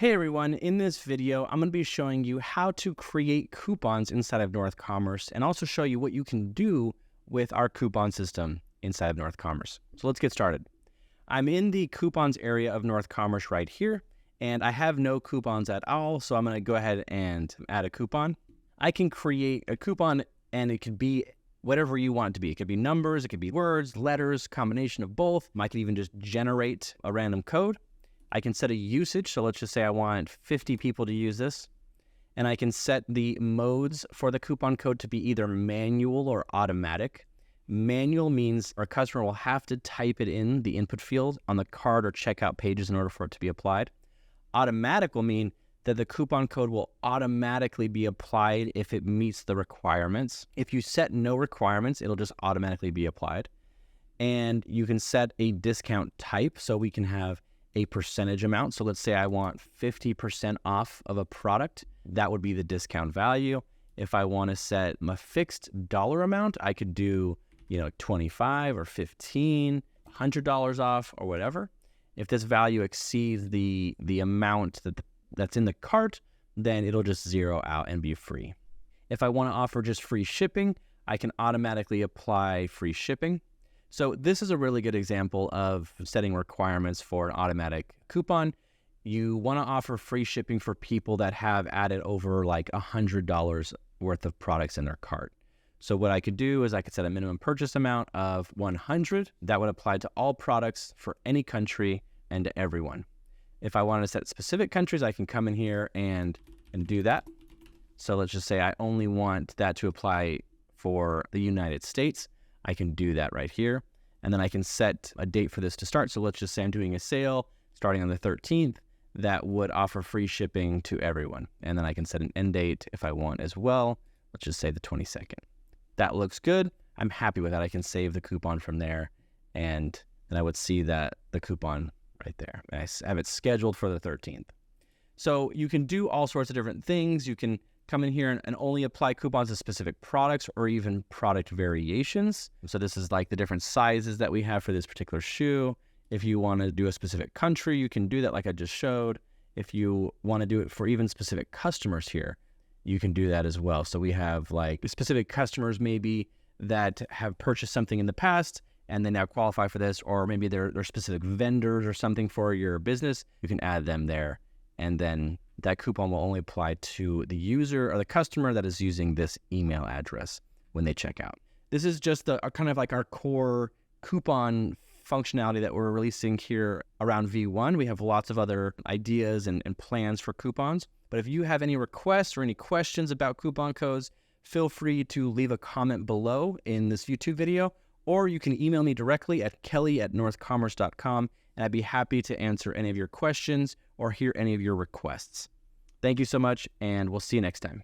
Hey everyone, in this video, I'm going to be showing you how to create coupons inside of North Commerce and also show you what you can do with our coupon system inside of North Commerce. So let's get started. I'm in the coupons area of North Commerce right here, and I have no coupons at all, so I'm going to go ahead and add a coupon. I can create a coupon and it could be whatever you want it to be. It could be numbers, it could be words, letters, combination of both. I could even just generate a random code. I can set a usage, so let's just say I want 50 people to use this, and I can set the modes for the coupon code to be either manual or automatic. Manual means our customer will have to type it in the input field on the card or checkout pages in order for it to be applied. Automatic will mean that the coupon code will automatically be applied if it meets the requirements. If you set no requirements, it'll just automatically be applied. And you can set a discount type, so we can have a percentage amount. So let's say I want 50% off of a product. That would be the discount value. If I want to set a fixed dollar amount, I could do, 25 or 15, $100 off or whatever. If this value exceeds the amount that's in the cart, then it'll just zero out and be free. If I want to offer just free shipping, I can automatically apply free shipping. So this is a really good example of setting requirements for an automatic coupon. You want to offer free shipping for people that have added over like $100 worth of products in their cart. So what I could do is I could set a minimum purchase amount of 100. That would apply to all products for any country and to everyone. If I wanted to set specific countries, I can come in here and do that. So let's just say I only want that to apply for the United States. I can do that right here. And then I can set a date for this to start. So let's just say I'm doing a sale starting on the 13th that would offer free shipping to everyone. And then I can set an end date if I want as well. Let's just say the 22nd. That looks good. I'm happy with that. I can save the coupon from there. And then I would see that the coupon right there. And I have it scheduled for the 13th. So you can do all sorts of different things. You can come in here and only apply coupons to specific products or even product variations. So this is like the different sizes that we have for this particular shoe. If you want to do a specific country, you can do that like I just showed. If you want to do it for even specific customers here, you can do that as well. So we have like specific customers maybe that have purchased something in the past and they now qualify for this, or maybe they're specific vendors or something for your business. You can add them there, and then that coupon will only apply to the user or the customer that is using this email address when they check out. This is just kind of like our core coupon functionality that we're releasing here around V1. We have lots of other ideas and plans for coupons. But if you have any requests or any questions about coupon codes, feel free to leave a comment below in this YouTube video, or you can email me directly at kelly@northcommerce.com, and I'd be happy to answer any of your questions or hear any of your requests. Thank you so much, and we'll see you next time.